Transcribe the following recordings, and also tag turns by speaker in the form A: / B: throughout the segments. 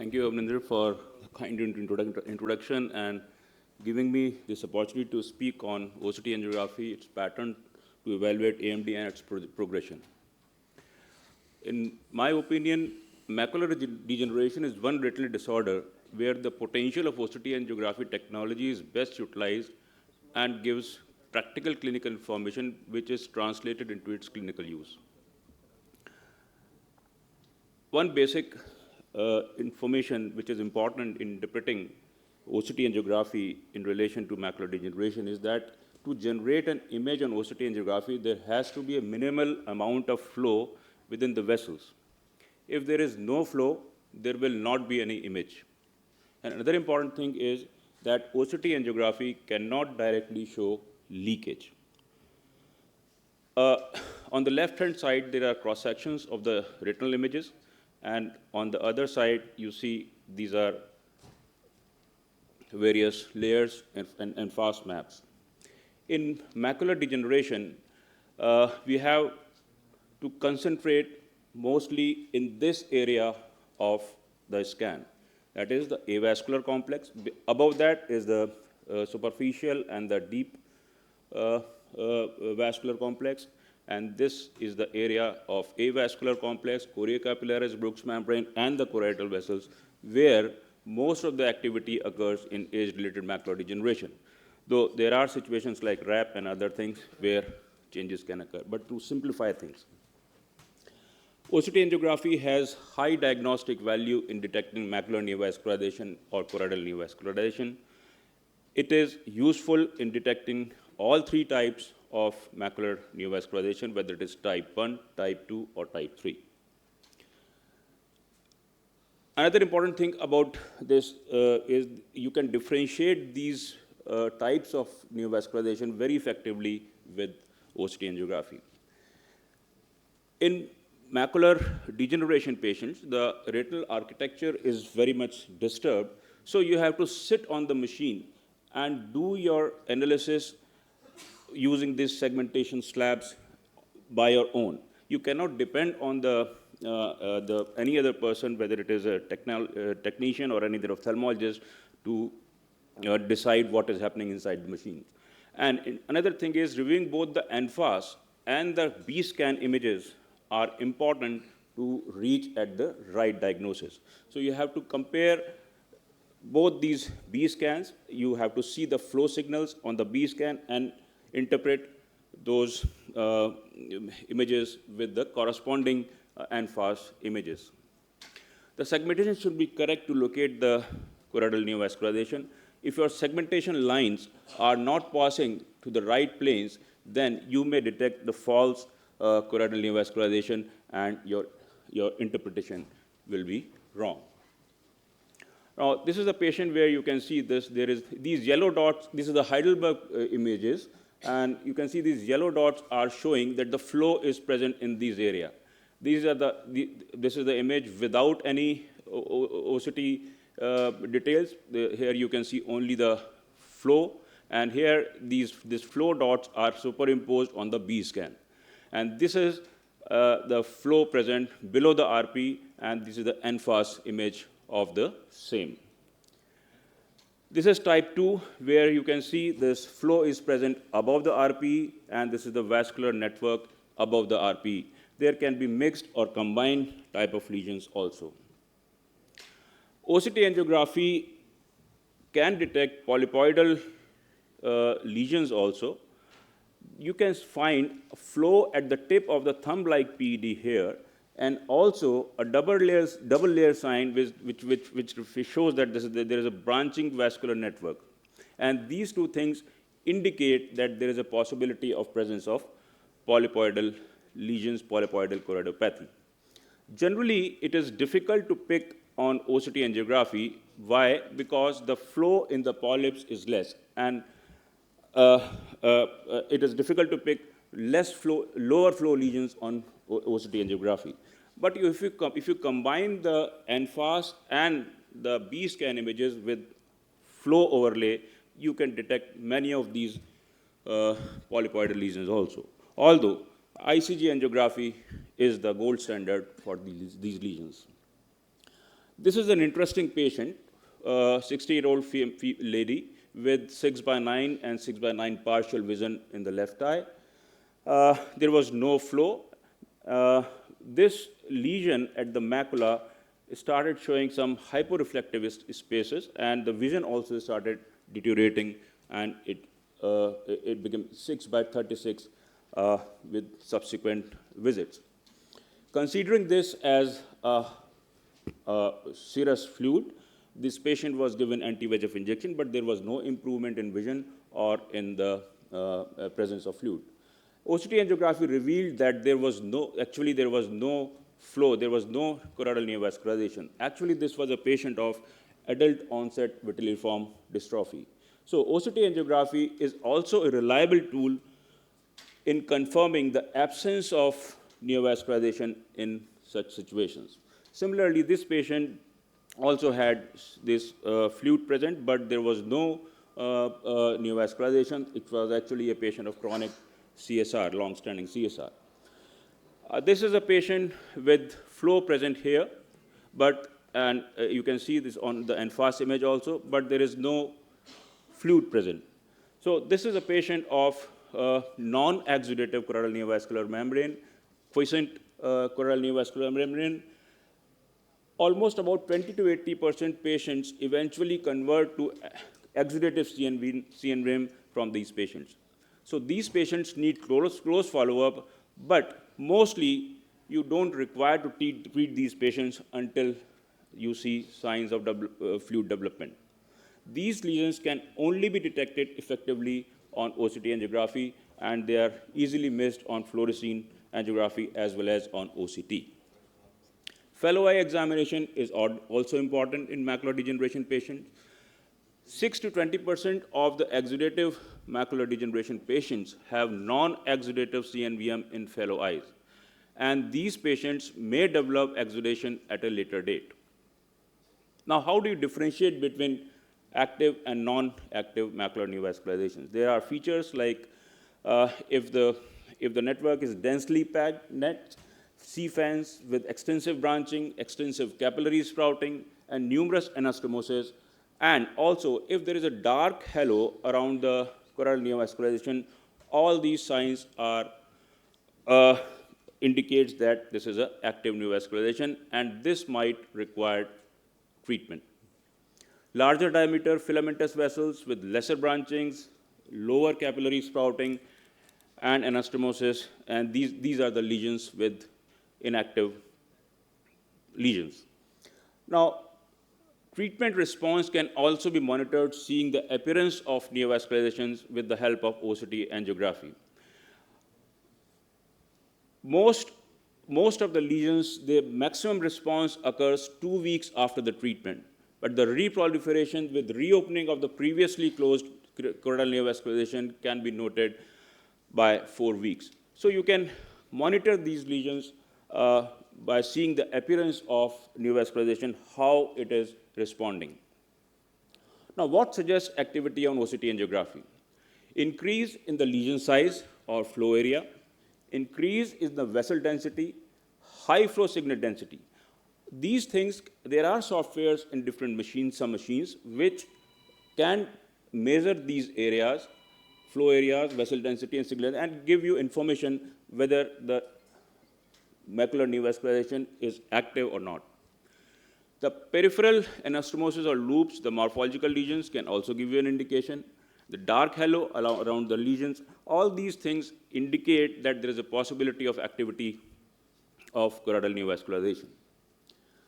A: Thank you, Abninder, for the kind introduction and giving me this opportunity to speak on OCT angiography, its pattern to evaluate AMD and its progression. In my opinion, macular degeneration is one retinal disorder where the potential of OCT angiography technology is best utilized and gives practical clinical information which is translated into its clinical use. One basic information which is important in interpreting OCT angiography in relation to macular degeneration is that to generate an image on OCT angiography, there has to be a minimal amount of flow within the vessels. If there is no flow, there will not be any image. And another important thing is that OCT angiography cannot directly show leakage. On the left-hand side, there are cross-sections of the retinal images. And on the other side, you see these are various layers and fast maps. In macular degeneration, we have to concentrate mostly in this area of the scan. That is the avascular complex. Above that is the superficial and the deep vascular complex. And this is the area of avascular complex, chorea capillaris, Brooks membrane, and the choroidal vessels, where most of the activity occurs in age-related macular degeneration. Though there are situations like RAP and other things where changes can occur. But to simplify things, OCT angiography has high diagnostic value in detecting macular neovascularization or choroidal neovascularization. It is useful in detecting all three types of macular neovascularization, whether it is type 1, type 2, or type 3. Another important thing about this is you can differentiate these types of neovascularization very effectively with OCT angiography. In macular degeneration patients, the retinal architecture is very much disturbed, so you have to sit on the machine and do your analysis using these segmentation slabs by your own. You cannot depend on any other person, whether it is a technician or any other ophthalmologist, to decide what is happening inside the machine. And another thing is reviewing both the NFAS and the B-scan images are important to reach at the right diagnosis. So you have to compare both these B scans. You have to see the flow signals on the B scan and interpret those images with the corresponding NFAS images. The segmentation should be correct to locate the choroidal neovascularization. If your segmentation lines are not passing to the right planes, then you may detect the false choroidal neovascularization and your interpretation will be wrong. Now, this is a patient where you can see this. There is these yellow dots. This is the Heidelberg images. And you can see these yellow dots are showing that the flow is present in these areas. These are this is the image without any OCT details. Here you can see only the flow. And here these flow dots are superimposed on the B scan. And this is the flow present below the RP, and this is the NFAS image of the same. This is type 2, where you can see this flow is present above the RP, and this is the vascular network above the RP. There can be mixed or combined type of lesions also. OCT angiography can detect polypoidal lesions also. You can find flow at the tip of the thumb-like PED here, and also a double layer sign which shows that there is a branching vascular network. And these two things indicate that there is a possibility of presence of polypoidal lesions, polypoidal choroidopathy. Generally, it is difficult to pick on OCT angiography. Why? Because the flow in the polyps is less, and it is difficult to pick lower flow lesions on OCT angiography. But if you combine the NFAS and the B scan images with flow overlay, you can detect many of these polypoidal lesions also. Although ICG angiography is the gold standard for these lesions. This is an interesting patient, 60-year-old lady with 6/9 and 6/9 partial vision in the left eye. There was no flow. This lesion at the macula started showing some hyporeflective spaces, and the vision also started deteriorating, and it became 6/36 with subsequent visits. Considering this as a serous fluid, this patient was given anti-VEGF injection, but there was no improvement in vision or in the presence of fluid. OCT angiography revealed that there was no flow, there was no choroidal neovascularization. Actually, this was a patient of adult onset vitelliform dystrophy. So OCT angiography is also a reliable tool in confirming the absence of neovascularization in such situations. Similarly, this patient also had this fluid present, but there was no neovascularization. It was actually a patient of chronic CSR, long-standing CSR. This is a patient with flow present here, and you can see this on the NFAS image also, but there is no fluid present. So this is a patient of non-exudative choroidal neovascular membrane, quiescent choroidal neovascular membrane. Almost about 20 to 80% patients eventually convert to exudative CNVM from these patients. So these patients need close follow-up, but mostly you don't require to treat these patients until you see signs of fluid development. These lesions can only be detected effectively on OCT angiography, and they are easily missed on fluorescein angiography as well as on OCT. Fellow eye examination is also important in macular degeneration patients. 6 to 20% of the exudative macular degeneration patients have non-exudative CNVM in fellow eyes, and these patients may develop exudation at a later date. Now, how do you differentiate between active and non-active macular neovascularizations? There are features like if the network is densely packed net, CFANs with extensive branching, extensive capillary sprouting, and numerous anastomoses. And also, if there is a dark halo around the choroidal neovascularization, all these signs are indicates that this is an active neovascularization, and this might require treatment. Larger diameter filamentous vessels with lesser branchings, lower capillary sprouting, and anastomosis, and these are the lesions with inactive lesions. Now, treatment response can also be monitored seeing the appearance of neovascularizations with the help of OCT angiography. Most of the lesions, the maximum response occurs 2 weeks after the treatment, but the reproliferation with reopening of the previously closed choroidal neovascularization can be noted by 4 weeks. So you can monitor these lesions by seeing the appearance of neovascularization, how it is responding. Now, what suggests activity on OCT angiography? Increase in the lesion size or flow area, increase in the vessel density, high flow signal density. These things, there are softwares in different machines, some machines, which can measure these areas, flow areas, vessel density, and signal, and give you information whether the macular neovascularization is active or not. The peripheral anastomosis or loops, the morphological lesions, can also give you an indication. The dark halo around the lesions, all these things indicate that there is a possibility of activity of choroidal neovascularization.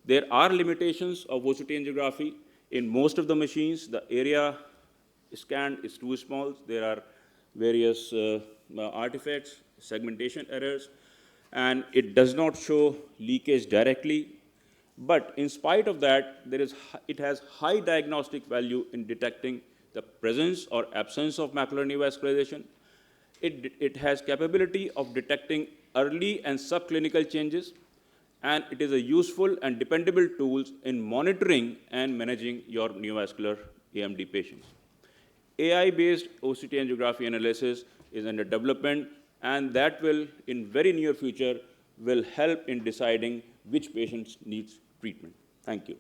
A: There are limitations of OCT angiography. In most of the machines, the area scanned is too small. There are various artifacts, segmentation errors, and it does not show leakage directly. But in spite of that, it has high diagnostic value in detecting the presence or absence of macular neovascularization. It has capability of detecting early and subclinical changes, and it is a useful and dependable tool in monitoring and managing your neovascular AMD patients. AI-based OCT angiography analysis is under development, and that will, in very near future, will help in deciding which patients needs treatment. Thank you.